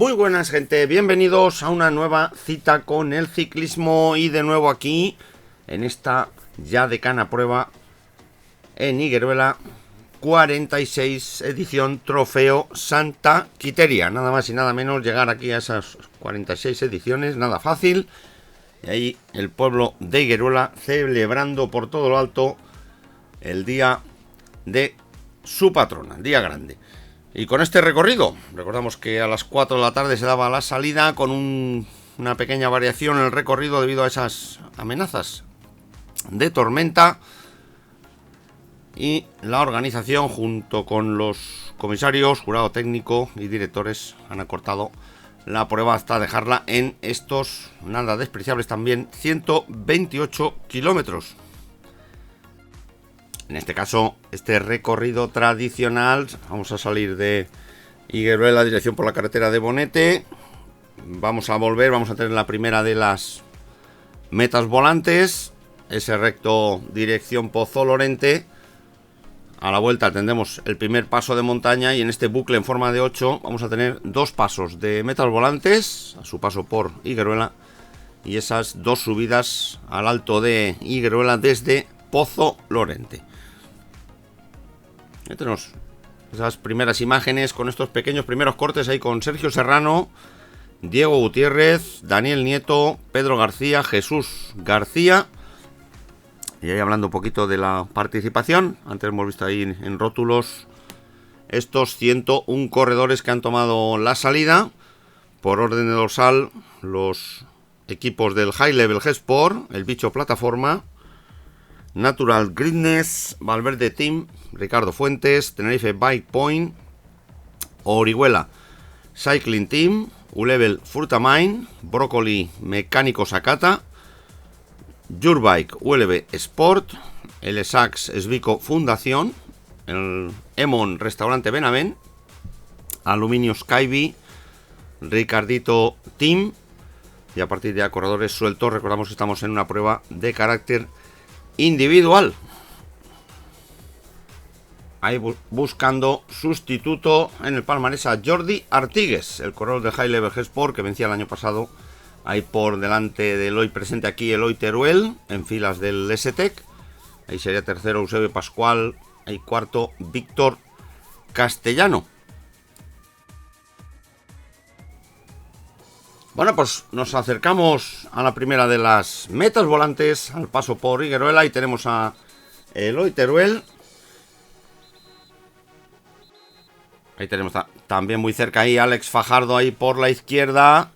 Muy buenas, gente, bienvenidos a una nueva cita con el ciclismo y de nuevo aquí en esta ya decana prueba en Higueruela 46 edición Trofeo Santa Quiteria. Nada más y nada menos llegar aquí a esas 46 ediciones, nada fácil. Y ahí el pueblo de Higueruela celebrando por todo lo alto el día de su patrona, el día grande. Y con este recorrido, recordamos que a las 4 de la tarde se daba la salida con una pequeña variación en el recorrido debido a esas amenazas de tormenta. Y la organización junto con los comisarios, jurado técnico y directores han acortado la prueba hasta dejarla en estos nada despreciables también 128 kilómetros. En este caso, este recorrido tradicional, vamos a salir de Higueruela, dirección por la carretera de Bonete. Vamos a volver, vamos a tener la primera de las metas volantes, ese recto dirección Pozo Lorente. A la vuelta tendremos el primer paso de montaña y en este bucle en forma de 8 vamos a tener dos pasos de metas volantes a su paso por Higueruela y esas dos subidas al alto de Higueruela desde Pozo Lorente. Ya tenemos esas primeras imágenes con estos pequeños primeros cortes ahí con Sergio Serrano, Diego Gutiérrez, Daniel Nieto, Pedro García, Jesús García. Y ahí hablando un poquito de la participación, antes hemos visto ahí en rótulos estos 101 corredores que han tomado la salida. Por orden de dorsal, los equipos del High Level G-Sport, el Bicho Plataforma, Natural Greenness, Valverde Team, Ricardo Fuentes, Tenerife Bike Point, Orihuela Cycling Team, Ulevel Frutamine, Broccoli Mecánico Sakata, Jurbike ULB Sport, el Sax Svico Fundación, el Emon Restaurante Benavent, Aluminio Skyby, Ricardito Team y a partir de corredores sueltos. Recordamos que estamos en una prueba de carácter individual. Ahí buscando sustituto en el palmarés a Jordi Artigues, el corredor de High Level G-Sport que vencía el año pasado. Ahí por delante del hoy presente aquí el hoy Teruel en filas del STEC. Ahí sería tercero Eusebio Pascual. Ahí cuarto Víctor Castellano. Bueno, pues nos acercamos a la primera de las metas volantes, al paso por Higueruela. Y tenemos a Eloy Teruel. Ahí tenemos también muy cerca ahí Alex Fajardo ahí por la izquierda.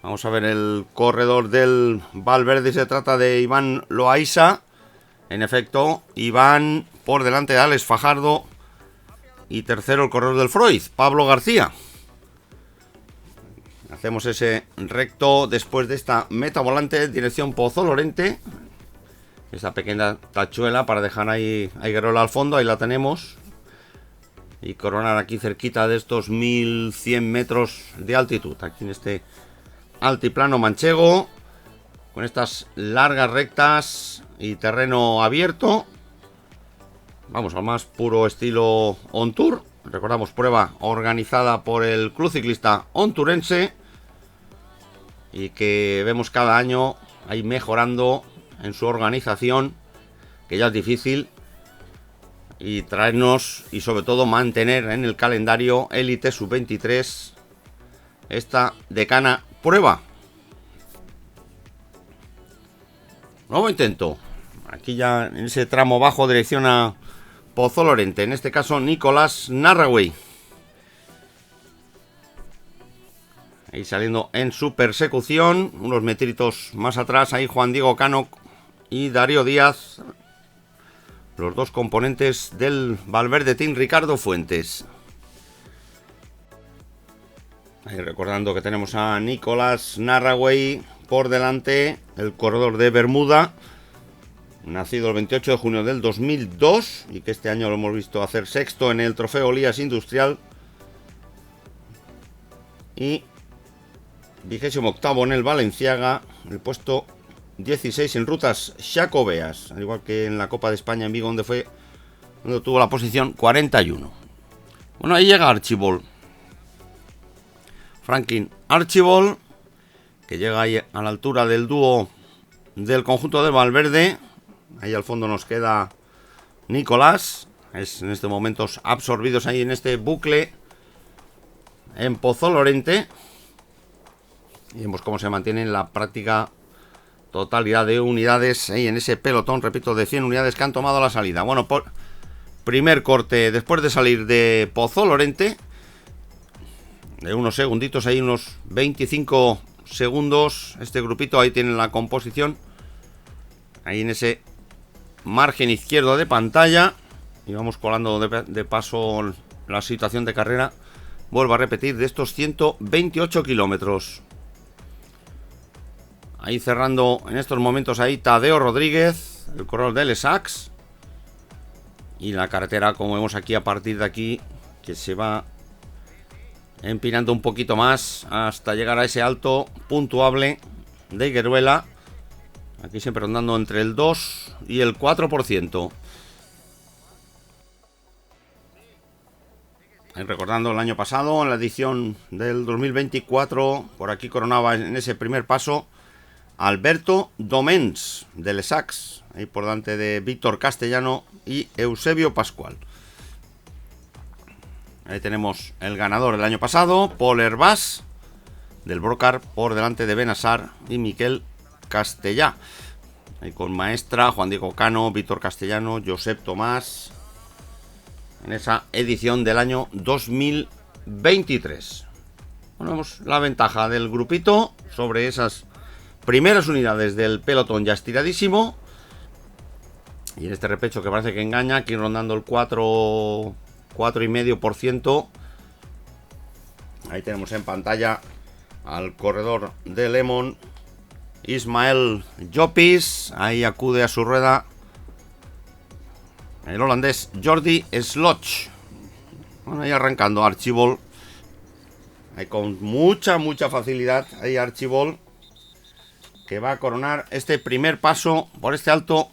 Vamos a ver el corredor del Valverde, se trata de Iván Loaiza. En efecto, Iván por delante de Alex Fajardo. Y tercero el corredor del Freud, Pablo García. Hacemos ese recto después de esta meta volante, dirección Pozo Lorente. Esa pequeña tachuela para dejar ahí a Higueruela al fondo, ahí la tenemos. Y coronar aquí cerquita de estos 1100 metros de altitud, aquí en este altiplano manchego, con estas largas rectas y terreno abierto. Vamos al más puro estilo On Tour. Recordamos, prueba organizada por el Club Ciclista Honturense y que vemos cada año ahí mejorando en su organización, que ya es difícil, y traernos y sobre todo mantener en el calendario Elite Sub-23 esta decana prueba. Nuevo intento. Aquí ya en ese tramo bajo dirección a Pozo Lorente. En este caso Nicolás Narraway. Ahí saliendo en su persecución. Unos metritos más atrás. Ahí Juan Diego Cano y Darío Díaz. Los dos componentes del Valverde Team, Ricardo Fuentes. Ahí recordando que tenemos a Nicolás Narraway por delante, el corredor de Bermuda, nacido el 28 de junio del 2002 y que este año lo hemos visto hacer sexto en el Trofeo Lías Industrial y 28º en el Balenciaga, el puesto 16 en rutas xacobeas, al igual que en la Copa de España en Vigo, donde tuvo la posición 41. Bueno, ahí llega Archibald. Franklin Archibald, que llega ahí a la altura del dúo del conjunto de Valverde. Ahí al fondo nos queda Nicolás, es en estos momentos absorbidos ahí en este bucle en Pozo Lorente. Y vemos cómo se mantiene en la práctica totalidad de unidades ahí en ese pelotón, repito, de 100 unidades que han tomado la salida. Bueno, por primer corte después de salir de Pozo Lorente, de unos segunditos, ahí unos 25 segundos. Este grupito ahí tiene la composición, ahí en ese margen izquierdo de pantalla. Y vamos colando de paso la situación de carrera. Vuelvo a repetir, de estos 128 kilómetros. Ahí cerrando en estos momentos ahí Tadeo Rodríguez, el corredor del Essex. Y la carretera, como vemos aquí, a partir de aquí, que se va empinando un poquito más hasta llegar a ese alto puntuable de Higueruela. Aquí siempre rondando entre el 2 y el 4%. Recordando el año pasado, en la edición del 2024, por aquí coronaba en ese primer paso Alberto Domens del Essex, ahí por delante de Víctor Castellano y Eusebio Pascual. Ahí tenemos el ganador del año pasado, Paul Hervás del Brocar, por delante de Benassar y Miquel Castellá. Ahí con Maestra, Juan Diego Cano, Víctor Castellano, Josep Tomás, en esa edición del año 2023. Bueno, vemos la ventaja del grupito sobre esas primeras unidades del pelotón ya estiradísimo. Y en este repecho que parece que engaña, aquí rondando el 4,5%. Ahí tenemos en pantalla al corredor de Lemon, Ismael Llopis. Ahí acude a su rueda el holandés Jordi Sloch. Bueno, ahí arrancando Archibald. Ahí con mucha facilidad. Ahí Archibald, que va a coronar este primer paso por este alto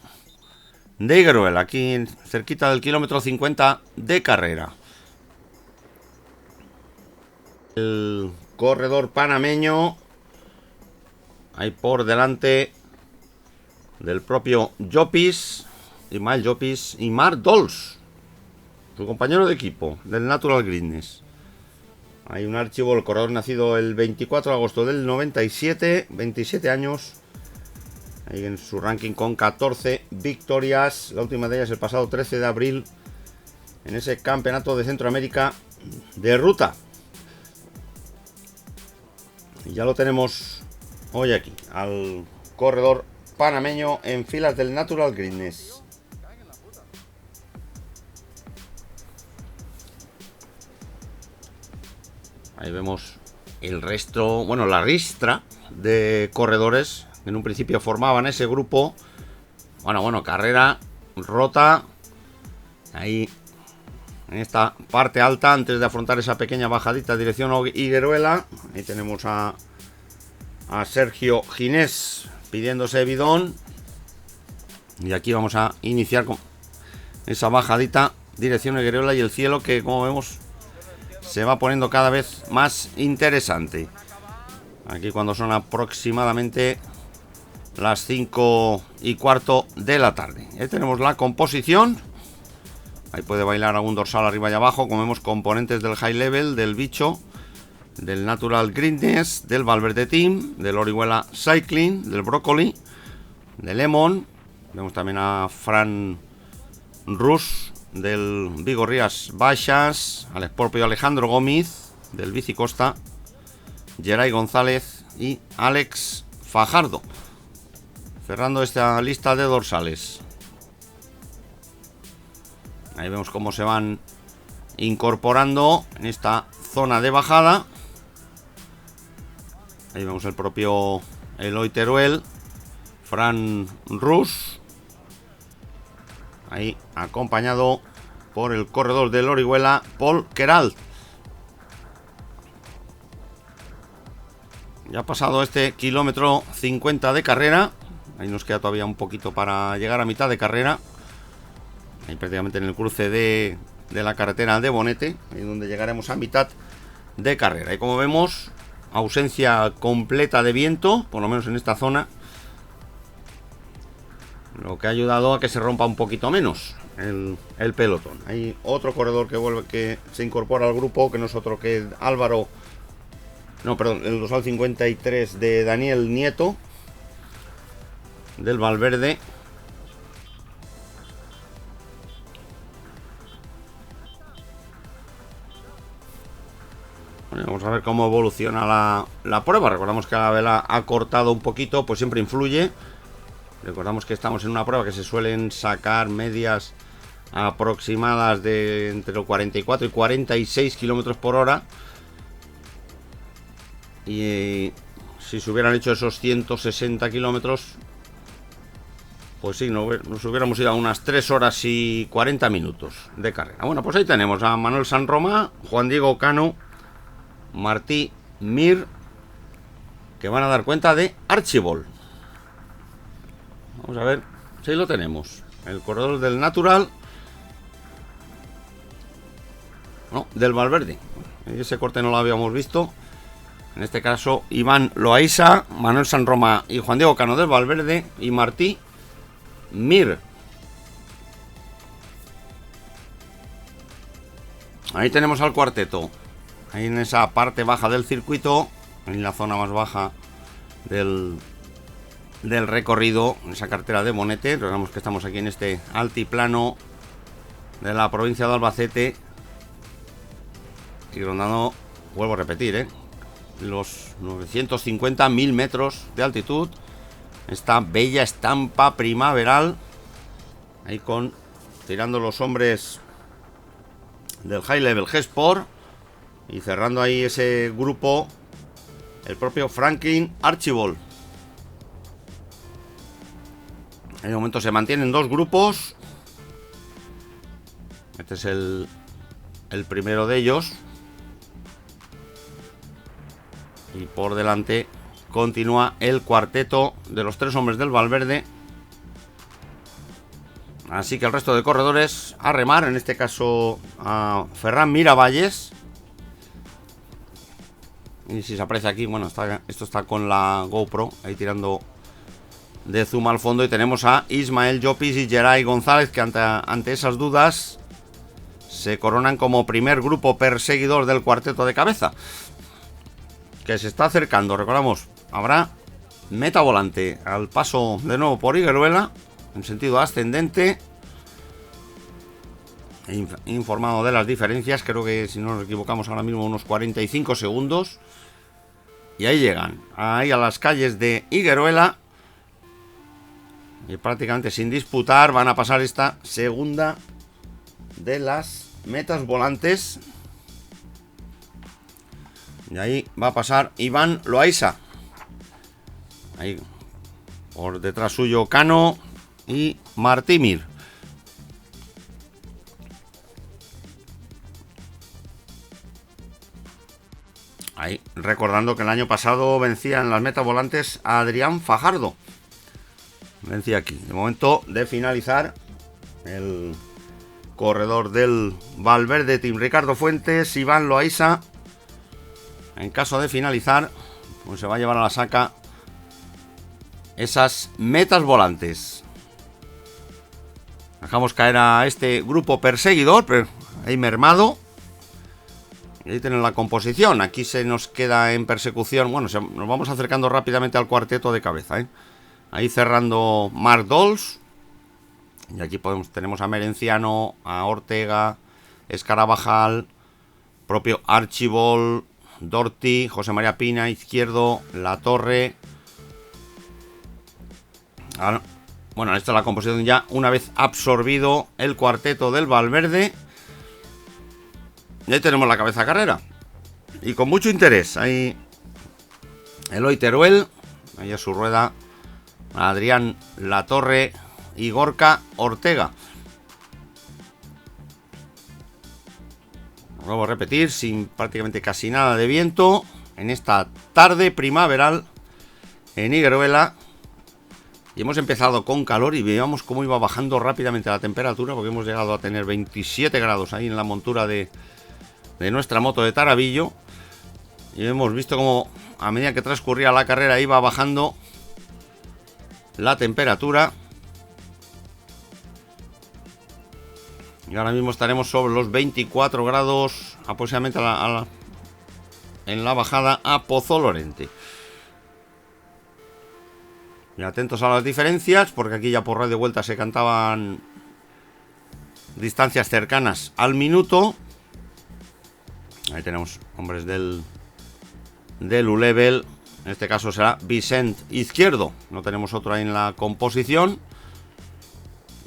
de Higueruela, aquí cerquita del kilómetro 50 de carrera. El corredor panameño, ahí por delante del propio Llopis, Ismael Llopis, y Marc Dols, su compañero de equipo del Natural Greenness. Hay un Archibald, el corredor nacido el 24 de agosto del 97, 27 años. Ahí en su ranking con 14 victorias. La última de ellas el pasado 13 de abril en ese campeonato de Centroamérica de ruta. Y ya lo tenemos hoy aquí, al corredor panameño en filas del Natural Greenness. Ahí vemos el resto, bueno, la ristra de corredores que en un principio formaban ese grupo. Bueno, carrera rota ahí en esta parte alta antes de afrontar esa pequeña bajadita dirección Higueruela. Ahí tenemos a Sergio Ginés pidiéndose bidón. Y aquí vamos a iniciar con esa bajadita dirección Higueruela y el cielo, que como vemos se va poniendo cada vez más interesante. Aquí cuando son aproximadamente las 5:15 de la tarde. Ahí tenemos la composición. Ahí puede bailar algún dorsal arriba y abajo. Como vemos, componentes del High Level, del Bicho, del Natural Greenness, del Valverde Team, del Orihuela Cycling, del Broccoli, del Lemon. Vemos también a Fran Rus del Vigorrías Baixas, al propio Alejandro Gómez del Bicicosta, Geray González y Alex Fajardo, cerrando esta lista de dorsales. Ahí vemos cómo se van incorporando en esta zona de bajada. Ahí vemos el propio Eloy Teruel, Fran Rus, ahí acompañado por el corredor del Orihuela, Paul Queralt. Ya ha pasado este kilómetro 50 de carrera. Ahí nos queda todavía un poquito para llegar a mitad de carrera. Ahí prácticamente en el cruce de la carretera de Bonete, ahí donde llegaremos a mitad de carrera. Y como vemos, ausencia completa de viento, por lo menos en esta zona, lo que ha ayudado a que se rompa un poquito menos el pelotón. Hay otro corredor que se incorpora al grupo, que no es otro que Álvaro, no, perdón, el dorsal 53 de Daniel Nieto, del Valverde. Bueno, vamos a ver cómo evoluciona la prueba. Recordamos que la vela ha cortado un poquito, pues siempre influye. Recordamos que estamos en una prueba que se suelen sacar medias aproximadas de entre los 44 y 46 kilómetros por hora. Y si se hubieran hecho esos 160 kilómetros, pues sí, nos hubiéramos ido a unas 3 horas y 40 minutos de carrera. Bueno, pues ahí tenemos a Manuel Sanromá, Juan Diego Cano, Martí Mir, que van a dar cuenta de Archibald. Vamos a ver si lo tenemos. El corredor del Natural. No, del Valverde. Ese corte no lo habíamos visto. En este caso, Iván Loaiza, Manuel Sanromá y Juan Diego Cano del Valverde y Martí Mir. Ahí tenemos al cuarteto. Ahí en esa parte baja del circuito, en la zona más baja del recorrido, en esa cartera de Bonete. Recordamos que estamos aquí en este altiplano de la provincia de Albacete y rondando, vuelvo a repetir, los 950.000 metros de altitud. Esta bella estampa primaveral, ahí tirando los hombres del High Level G-Sport y cerrando ahí ese grupo el propio Franklin Archibald. En el momento se mantienen dos grupos. Este es el primero de ellos. Y por delante continúa el cuarteto de los tres hombres del Valverde. Así que el resto de corredores a remar, en este caso a Ferran Miravalles. Y si se aprecia aquí, bueno, esto está con la GoPro, ahí tirando de zoom al fondo. Y tenemos a Ismael Llopis y Geray González, que ante esas dudas se coronan como primer grupo perseguidor del cuarteto de cabeza, que se está acercando. Recordamos, habrá meta volante al paso de nuevo por Higueruela, en sentido ascendente. He informado de las diferencias, creo que si no nos equivocamos ahora mismo unos 45 segundos. Y ahí llegan, ahí a las calles de Higueruela. Y prácticamente sin disputar van a pasar esta segunda de las metas volantes. Y ahí va a pasar Iván Loaiza. Ahí por detrás suyo Cano y Martí Mir. Ahí, recordando que el año pasado vencía en las metas volantes a Adrián Fajardo. Vencía aquí. De momento de finalizar, el corredor del Valverde Team, Ricardo Fuentes, Iván Loaiza. En caso de finalizar, pues se va a llevar a la saca esas metas volantes. Dejamos caer a este grupo perseguidor, pero ahí mermado. Y ahí tienen la composición. Aquí se nos queda en persecución. Bueno, nos vamos acercando rápidamente al cuarteto de cabeza, Ahí cerrando Marc Dols. Y aquí tenemos a Merenciano, a Ortega, Escarabajal, propio Archibald, Dorti, José María Pina, izquierdo, La Torre. Bueno, esta es la composición ya una vez absorbido el cuarteto del Valverde. Y ahí tenemos la cabeza carrera. Y con mucho interés. Ahí Eloy Teruel. Ahí a su rueda Adrián La Torre y Gorka Ortega. Vuelvo a repetir, sin prácticamente casi nada de viento, en esta tarde primaveral en Higueruela. Y hemos empezado con calor y veíamos cómo iba bajando rápidamente la temperatura, porque hemos llegado a tener 27 grados ahí en la montura de nuestra moto de Tarabillo. Y hemos visto como a medida que transcurría la carrera iba bajando la temperatura. Y ahora mismo estaremos sobre los 24 grados aproximadamente en la bajada a Pozo Lorente. Y atentos a las diferencias, porque aquí ya por radio de vuelta se cantaban distancias cercanas al minuto. Ahí tenemos hombres del U-Level. En este caso será Vicent Izquierdo. No tenemos otro ahí en la composición.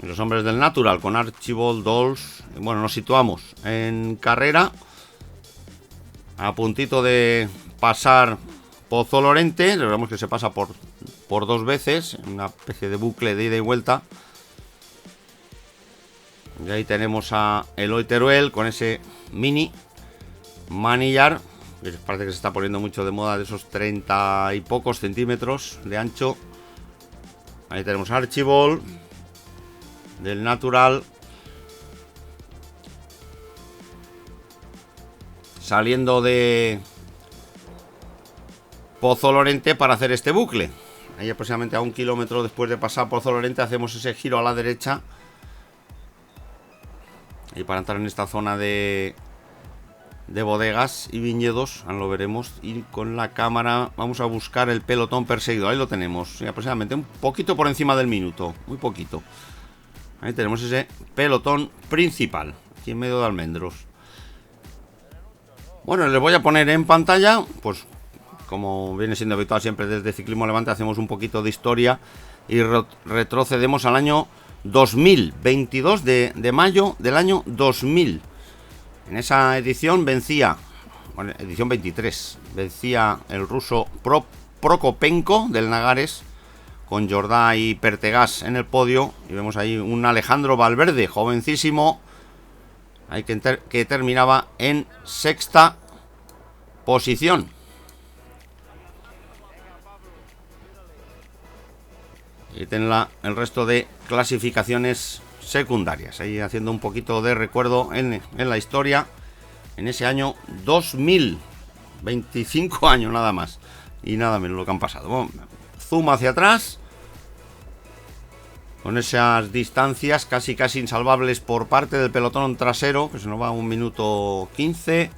Y los hombres del Natural con Archibald Dols. Bueno, nos situamos en carrera, a puntito de pasar Pozo Lorente. Recordemos que se pasa por dos veces, una especie de bucle de ida y vuelta. Y ahí tenemos a Eloy Teruel con ese mini manillar, que parece que se está poniendo mucho de moda, de esos 30 y pocos centímetros de ancho. Ahí tenemos a Archibald del Natural saliendo de Pozo Lorente para hacer este bucle. Ahí aproximadamente a 1 kilómetro después de pasar Pozo Lorente hacemos ese giro a la derecha y para entrar en esta zona de bodegas y viñedos. Ahora lo veremos. Y con la cámara vamos a buscar el pelotón perseguido. Ahí lo tenemos, aproximadamente un poquito por encima del minuto, muy poquito. Ahí tenemos ese pelotón principal, aquí en medio de almendros. Bueno, les voy a poner en pantalla, pues como viene siendo habitual siempre desde Ciclismo Levante, hacemos un poquito de historia y retrocedemos al año 2000, 22 de mayo del año 2000. En esa edición vencía, bueno, edición 23, vencía el ruso Prokopenko del Nagares, con Jordá y Pertegás en el podio. Y vemos ahí un Alejandro Valverde, jovencísimo, ahí que terminaba en sexta posición. Y tenla el resto de clasificaciones secundarias. Ahí haciendo un poquito de recuerdo en la historia. En ese año 2000. 25 años nada más. Y nada menos lo que han pasado. Bueno, zoom hacia atrás. Con esas distancias casi insalvables por parte del pelotón trasero, que se nos va a 1 minuto 15.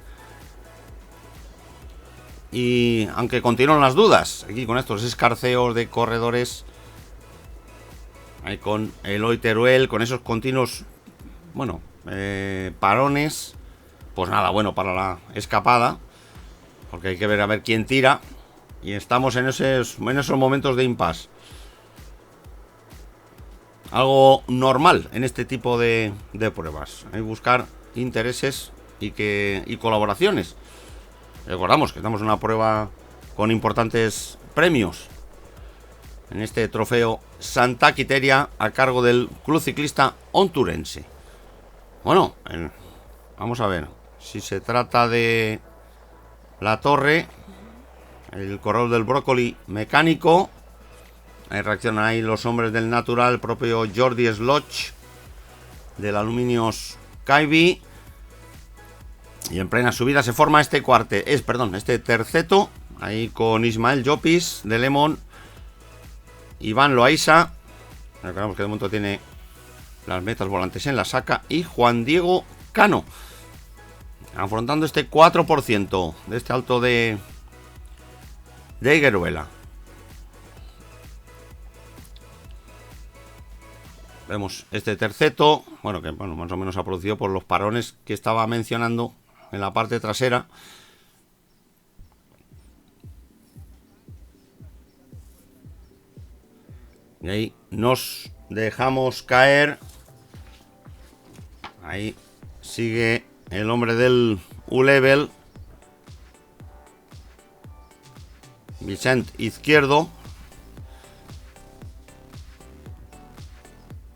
Y aunque continúan las dudas, aquí con estos escarceos de corredores, ahí con Eloy Teruel, con esos continuos, bueno, parones, pues nada bueno para la escapada, porque hay que ver a ver quién tira. Y estamos en esos momentos de impasse. Algo normal en este tipo de pruebas. Hay que buscar intereses y colaboraciones. Recordamos que estamos en una prueba con importantes premios. En este trofeo Santa Quiteria a cargo del Club Ciclista Honturense. Bueno, vamos a ver si se trata de la torre, el corredor del brócoli mecánico. Ahí reaccionan ahí los hombres del Natural, el propio Jordi Sloch del Aluminios Caibi. Y en plena subida se forma este terceto, ahí con Ismael Llopis de Lemon, Iván Loaiza, recordamos que de momento tiene las metas volantes en la saca, y Juan Diego Cano, afrontando este 4% de este alto de Higueruela. Vemos este terceto, que más o menos se ha producido por los parones que estaba mencionando en la parte trasera. Y ahí nos dejamos caer. Ahí sigue el hombre del U-Level, Vicent Izquierdo.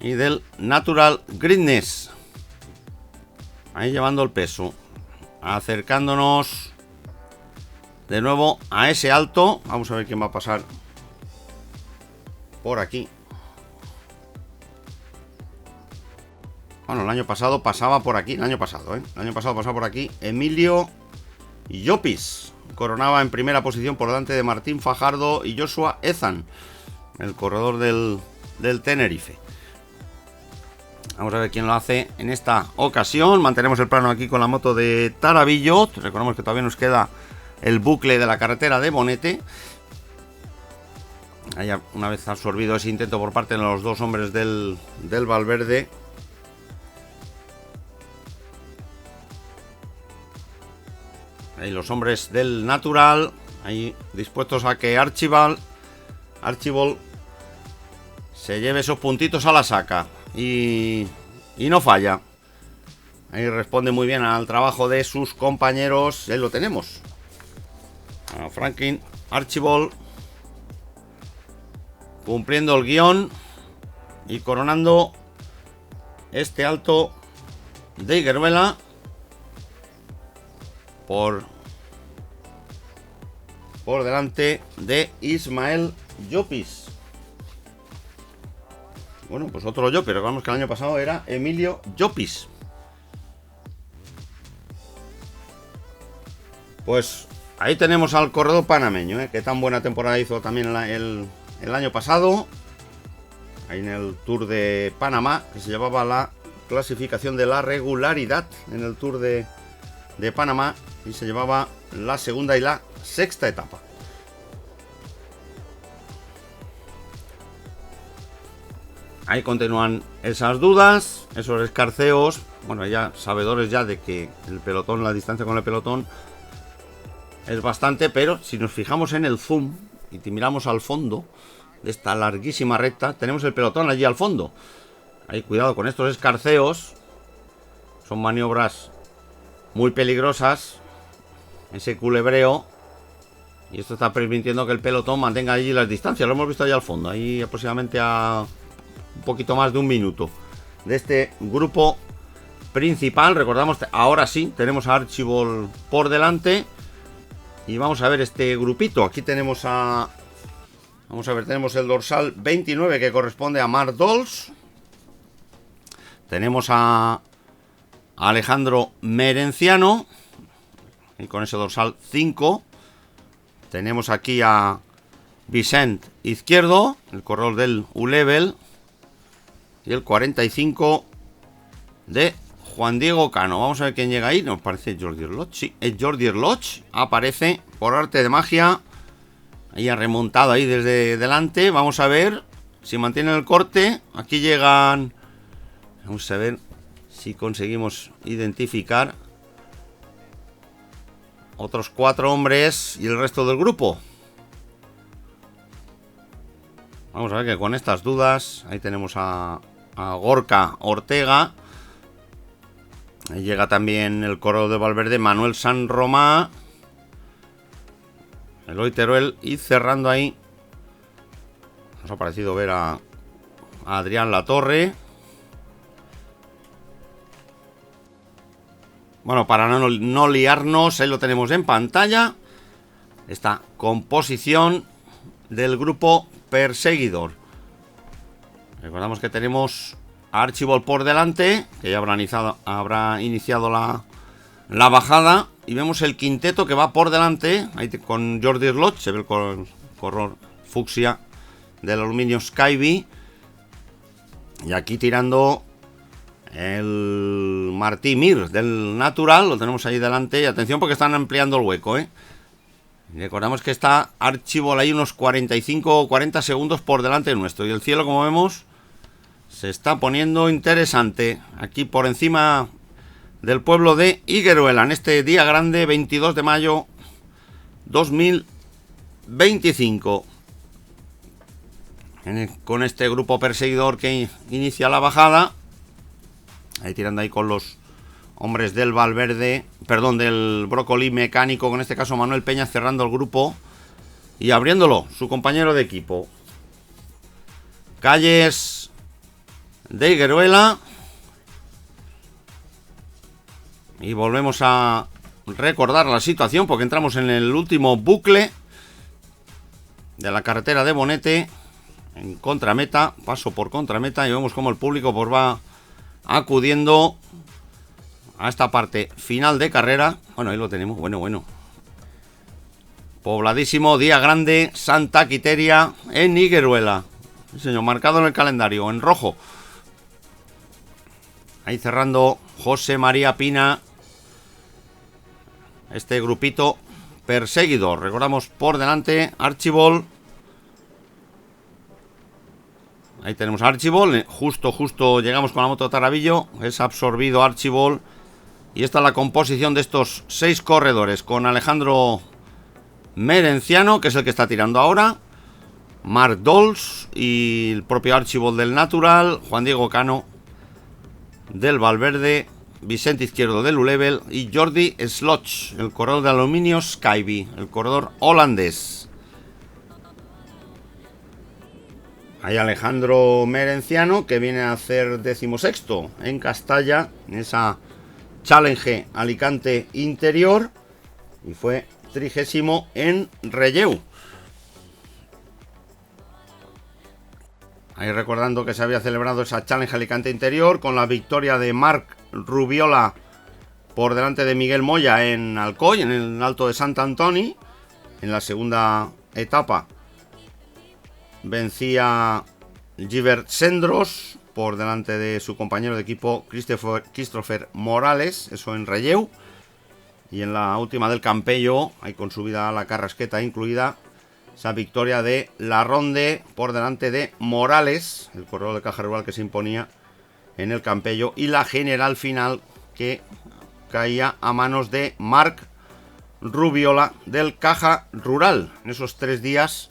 Y del Natural Greenness, ahí llevando el peso, acercándonos de nuevo a ese alto. Vamos a ver quién va a pasar por aquí. Bueno, el año pasado pasaba por aquí. El año pasado pasaba por aquí Emilio Llopis coronaba en primera posición por delante de Martín Fajardo y Joshua Ezan, el corredor del Tenerife. Vamos a ver quién lo hace en esta ocasión. Mantenemos el plano aquí con la moto de Tarabillo. Recordemos que todavía nos queda el bucle de la carretera de Bonete. Ahí, una vez absorbido ese intento por parte de los dos hombres del Valverde, ahí los hombres del Natural, ahí dispuestos a que Archibald se lleve esos puntitos a la saca y no falla. Ahí responde muy bien al trabajo de sus compañeros. Ahí lo tenemos, a Franklin Archibald cumpliendo el guión y coronando este alto de Higueruela por delante de Ismael Llopis. Bueno, pues otro Llopis. Recordamos que el año pasado era Emilio Llopis. Pues ahí tenemos al corredor panameño, que tan buena temporada hizo también el año pasado, ahí en el Tour de Panamá, que se llevaba la clasificación de la regularidad en el Tour de Panamá, y se llevaba la segunda y la sexta etapa. Ahí continúan esas dudas, esos escarceos. Bueno, ya sabedores ya de que el pelotón, la distancia con el pelotón es bastante, pero si nos fijamos en el zoom y te miramos al fondo de esta larguísima recta, tenemos el pelotón allí al fondo. Ahí cuidado con estos escarceos, son maniobras muy peligrosas, ese culebreo, y esto está permitiendo que el pelotón mantenga allí las distancias. Lo hemos visto allí al fondo, ahí aproximadamente a un poquito más de un minuto de este grupo principal. Recordamos, ahora sí tenemos a Archibald por delante. Y vamos a ver este grupito. Aquí tenemos tenemos el dorsal 29, que corresponde a Marc Dols. Tenemos a Alejandro Merenciano, y con ese dorsal 5. Tenemos aquí a Vicent Izquierdo, el corredor del U-Level, y el 45 de Juan Diego Cano. Vamos a ver quién llega ahí. Nos parece Jordi Erloch. Sí, es Jordi Erloch. Aparece por arte de magia. Ahí ha remontado ahí desde delante. Vamos a ver si mantienen el corte. Aquí llegan. Vamos a ver si conseguimos identificar otros 4 hombres y el resto del grupo. Vamos a ver que con estas dudas. Ahí tenemos a Gorka Ortega. Ahí llega también el corredor de Valverde, Manuel San Romá, Eloy Teruel, y cerrando ahí nos ha parecido ver a Adrián Latorre. Bueno, para no liarnos, ahí lo tenemos en pantalla, esta composición del grupo perseguidor. Recordamos que tenemos Archibald por delante, que ya habrá iniciado la bajada, y vemos el quinteto que va por delante, ahí con Jordi Erloch, se ve el color fucsia del aluminio Skyby, y aquí tirando el Martí Mir del Natural, lo tenemos ahí delante, y atención porque están ampliando el hueco, Recordamos que está Archibald ahí unos 45 o 40 segundos por delante nuestro, y el cielo, como vemos, se está poniendo interesante aquí por encima del pueblo de Higueruela en este día grande, 22 de mayo 2025. Con este grupo perseguidor que inicia la bajada, ahí tirando ahí con los hombres del Valverde, perdón, del Brócoli mecánico, con este caso Manuel Peña, cerrando el grupo y abriéndolo su compañero de equipo. Calles de Higueruela, y volvemos a recordar la situación porque entramos en el último bucle de la carretera de Bonete en contrameta, paso por contrameta, y vemos como el público pues va acudiendo a esta parte final de carrera. Bueno, ahí lo tenemos, bueno, Pobladísimo, día grande, Santa Quiteria en Higueruela. Sí, señor, marcado en el calendario, en rojo. Ahí cerrando José María Pina. Este grupito perseguidor. Recordamos por delante Archibald. Ahí tenemos a Archibald. Justo llegamos con la moto de Tarabillo. Es absorbido Archibald. Y esta es la composición de estos 6 corredores. Con Alejandro Merenciano, que es el que está tirando ahora. Marc Dols y el propio Archibald del Natural. Juan Diego Cano del Valverde. Vicente Izquierdo del Ulevel. Y Jordi Sloch, el corredor de aluminio Skyby, el corredor holandés. Hay Alejandro Merenciano, que viene a hacer 16º en Castalla, en esa Challenge Alicante Interior. Y fue 30º en Relleu. Ahí recordando que se había celebrado esa Challenge Alicante Interior con la victoria de Marc Rubiola por delante de Miguel Moya en Alcoy, en el Alto de Sant Antoni. En la segunda etapa vencía Gilbert Sendros por delante de su compañero de equipo Christopher Morales, eso en Relleu. Y en la última del Campello, ahí con subida a la Carrasqueta incluida, esa victoria de La Ronde por delante de Morales, el corredor de Caja Rural que se imponía en el Campello, y la general final que caía a manos de Marc Rubiola del Caja Rural. En esos 3 días,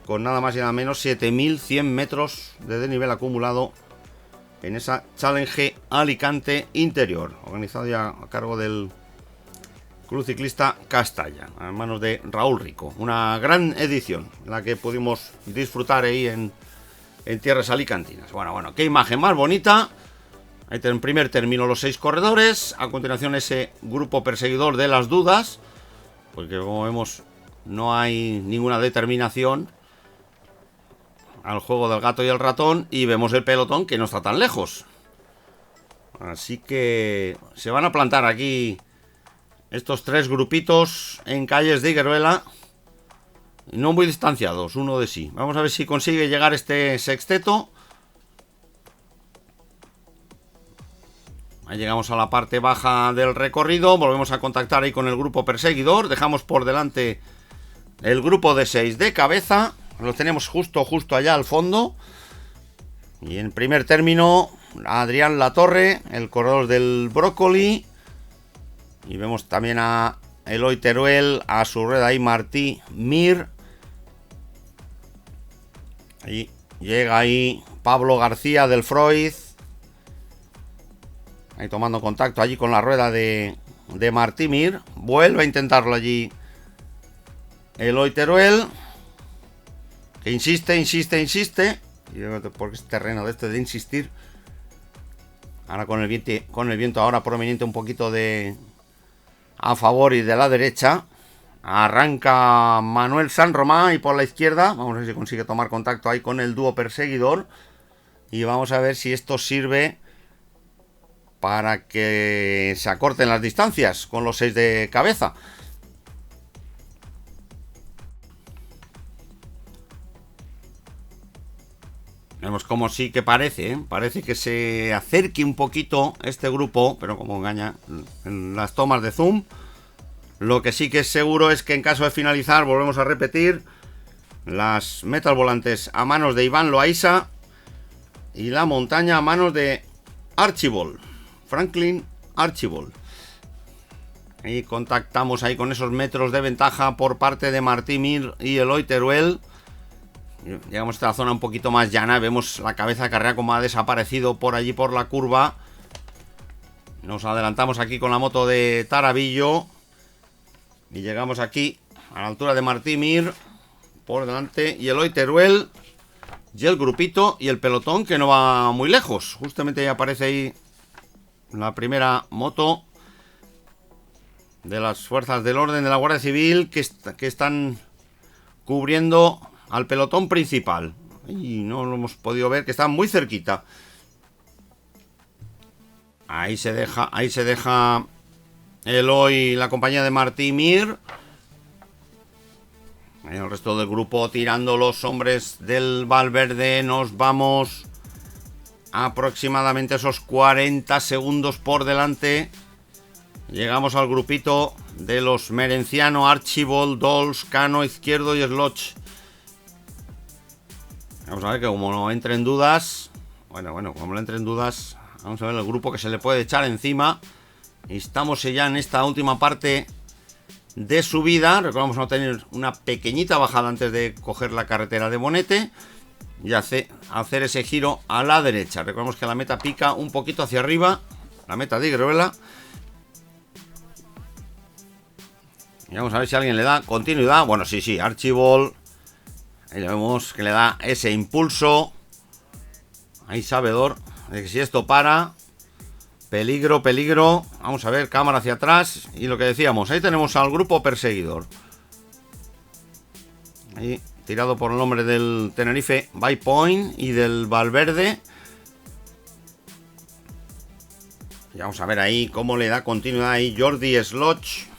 con nada más y nada menos 7.100 metros de desnivel acumulado en esa Challenge Alicante Interior, organizado ya a cargo del Club Ciclista Castalla, a manos de Raúl Rico. Una gran edición, la que pudimos disfrutar ahí en tierras alicantinas. Bueno, qué imagen más bonita. Ahí en primer término los 6 corredores. A continuación ese grupo perseguidor de las dudas, porque como vemos no hay ninguna determinación al juego del gato y el ratón. Y vemos el pelotón que no está tan lejos. Así que se van a plantar aquí estos 3 grupitos en calles de Higueruela, no muy distanciados uno de sí. Vamos a ver si consigue llegar este sexteto. Ahí llegamos a la parte baja del recorrido. Volvemos a contactar ahí con el grupo perseguidor. Dejamos por delante el grupo de 6 de cabeza. Los tenemos justo allá al fondo. Y en primer término, Adrián Latorre, el corredor del Brócoli. Y vemos también a Eloy Teruel, a su rueda ahí Martí Mir. Ahí llega ahí Pablo García del Freud. Ahí tomando contacto allí con la rueda de Martí Mir. Vuelve a intentarlo allí Eloy Teruel, que insiste. Y porque es terreno de este de insistir. Ahora con el viento ahora proveniente un poquito de a favor y de la derecha. Arranca Manuel San Román y por la izquierda. Vamos a ver si consigue tomar contacto ahí con el dúo perseguidor. Y vamos a ver si esto sirve para que se acorten las distancias con los 6 de cabeza. Vemos como sí que parece que se acerque un poquito este grupo, pero como engaña en las tomas de zoom. Lo que sí que es seguro es que en caso de finalizar, volvemos a repetir, las metas volantes a manos de Iván Loaiza y la montaña a manos de Archibald, Franklin Archibald. Y contactamos ahí con esos metros de ventaja por parte de Martí Mir y Eloy Teruel. Llegamos a esta zona un poquito más llana. Vemos la cabeza de carrera como ha desaparecido por allí por la curva. Nos adelantamos aquí con la moto de Tarabillo. Y llegamos aquí a la altura de Martí Mir por delante. Y Eloy Teruel. Y el grupito y el pelotón que no va muy lejos. Justamente ya aparece ahí la primera moto de las fuerzas del orden de la Guardia Civil que están cubriendo al pelotón principal. Y no lo hemos podido ver, que está muy cerquita. Ahí se deja Eloy, la compañía de Martí Mir. El resto del grupo tirando los hombres del Valverde. Nos vamos aproximadamente esos 40 segundos por delante. Llegamos al grupito de los Merenciano, Archibald, Dols, Cano, Izquierdo y Sloch. Vamos a ver que como no entre en dudas. Bueno, como no entre en dudas, vamos a ver el grupo que se le puede echar encima. Y estamos ya en esta última parte de subida. Recordamos no tener una pequeñita bajada antes de coger la carretera de Bonete y hacer ese giro a la derecha. Recordemos que la meta pica un poquito hacia arriba, la meta de Higueruela. Y vamos a ver si alguien le da continuidad. Bueno, sí, Archibald. Ahí le vemos que le da ese impulso. Ahí sabedor de que si esto para, peligro. Vamos a ver, cámara hacia atrás. Y lo que decíamos, ahí tenemos al grupo perseguidor. Ahí, tirado por el hombre del Tenerife By Point y del Valverde. Y vamos a ver ahí cómo le da continuidad ahí Jordi Sloch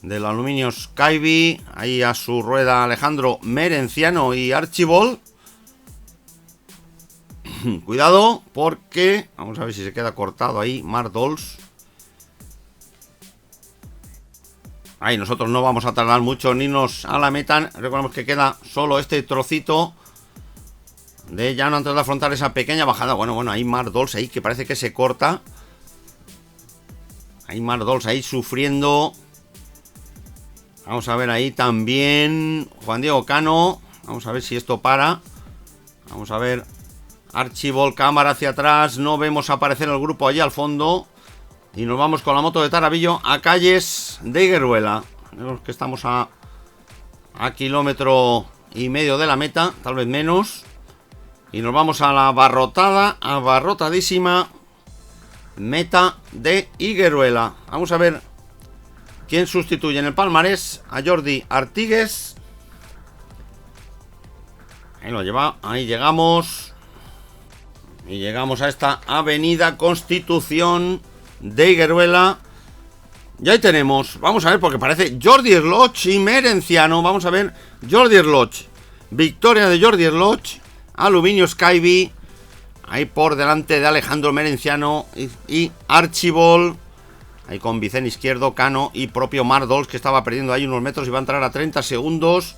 del Aluminio Skyby. Ahí a su rueda Alejandro Merenciano y Archibald. Cuidado porque vamos a ver si se queda cortado ahí Marc Dols. Ahí nosotros no vamos a tardar mucho ni nos a la meta. Recordemos que queda solo este trocito de llano antes de afrontar esa pequeña bajada. Bueno, ahí Marc Dols ahí que parece que se corta. Ahí Marc Dols ahí sufriendo. Vamos a ver ahí también Juan Diego Cano. Vamos a ver si esto para. Vamos a ver Archibald, cámara hacia atrás. No vemos aparecer el grupo allí al fondo. Y nos vamos con la moto de Tarabillo a calles de Higueruela. Vemos que estamos a kilómetro y medio de la meta, tal vez menos. Y nos vamos a la abarrotadísima meta de Higueruela. Vamos a ver quién sustituye en el palmarés a Jordi Artigues. Ahí lo lleva, ahí llegamos. Y llegamos a esta avenida Constitución de Higueruela. Y ahí tenemos, vamos a ver, porque parece Jordi Sloch y Merenciano. Vamos a ver, Jordi Sloch. Victoria de Jordi Sloch. Aluminio Skyby. Ahí por delante de Alejandro Merenciano y Archibald. Ahí con Vicente Izquierdo, Cano y propio Marc Dols, que estaba perdiendo ahí unos metros y va a entrar a 30 segundos.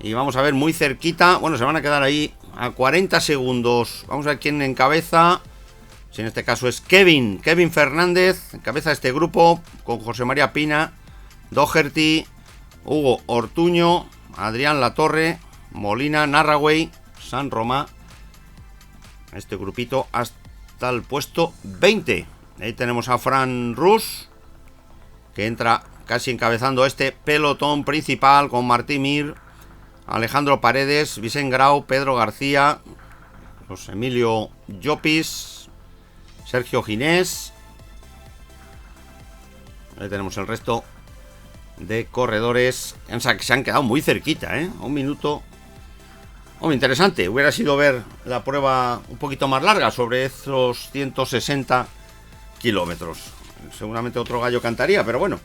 Y vamos a ver muy cerquita. Bueno, se van a quedar ahí a 40 segundos. Vamos a ver quién encabeza. Si en este caso es Kevin Fernández. Encabeza este grupo con José María Pina, Doherty, Hugo Ortuño, Adrián Latorre, Molina, Narraway, San Romá. Este grupito hasta el puesto 20. Ahí tenemos a Fran Rus, que entra casi encabezando este pelotón principal con Martí Mir, Alejandro Paredes, Vicent Grau, Pedro García, José Emilio Llopis, Sergio Ginés. Ahí tenemos el resto de corredores. O sea, que se han quedado muy cerquita, un minuto. Interesante. Hubiera sido ver la prueba un poquito más larga, sobre esos 160 kilómetros. Seguramente otro gallo cantaría, pero bueno.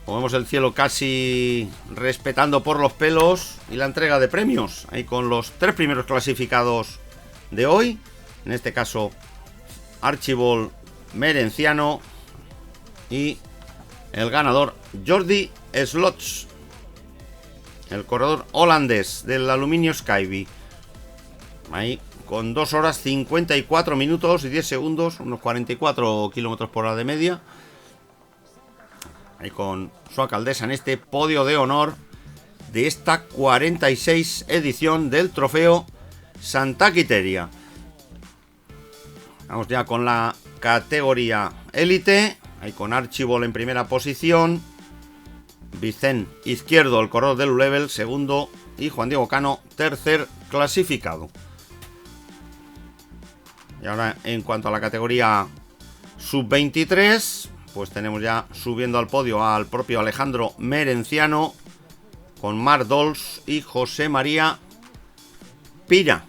Como vemos el cielo casi respetando por los pelos y la entrega de premios. Ahí con los 3 primeros clasificados de hoy. En este caso, Archibald Merenciano y el ganador Jordi Sloch, el corredor holandés del Aluminio Skyby. Ahí con 2 horas 54 minutos y 10 segundos, unos 44 kilómetros por hora de media. Ahí con su alcaldesa en este podio de honor de esta 46 edición del trofeo Santa Quiteria. Vamos ya con la categoría élite. Ahí con Archibald en primera posición, Vicent Izquierdo, el corredor del U-Level, segundo, y Juan Diego Cano, tercer clasificado. Y ahora en cuanto a la categoría sub-23, pues tenemos ya subiendo al podio al propio Alejandro Merenciano con Marc Dols y José María Pina.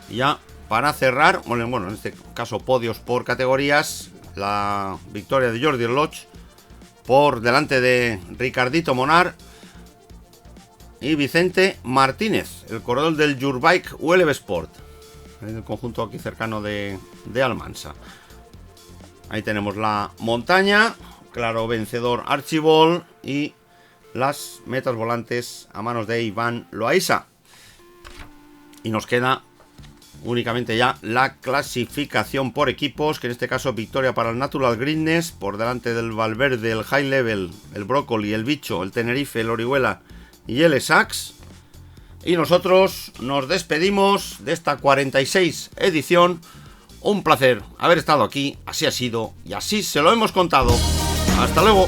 Y ya para cerrar, bueno, en este caso podios por categorías, la victoria de Jordi Sloch por delante de Ricardito Monar y Vicente Martínez, el corredor del Jurbike ULB Sport, en el conjunto aquí cercano de Almansa. Ahí tenemos la montaña, claro vencedor Archibald, y las metas volantes a manos de Iván Loaiza. Y nos queda únicamente ya la clasificación por equipos, que en este caso victoria para el Natural Greenness, por delante del Valverde, el High Level, el Brócoli, el Bicho, el Tenerife, el Orihuela y el Essex. Y nosotros nos despedimos de esta 46 edición. Un placer haber estado aquí, así ha sido y así se lo hemos contado. Hasta luego.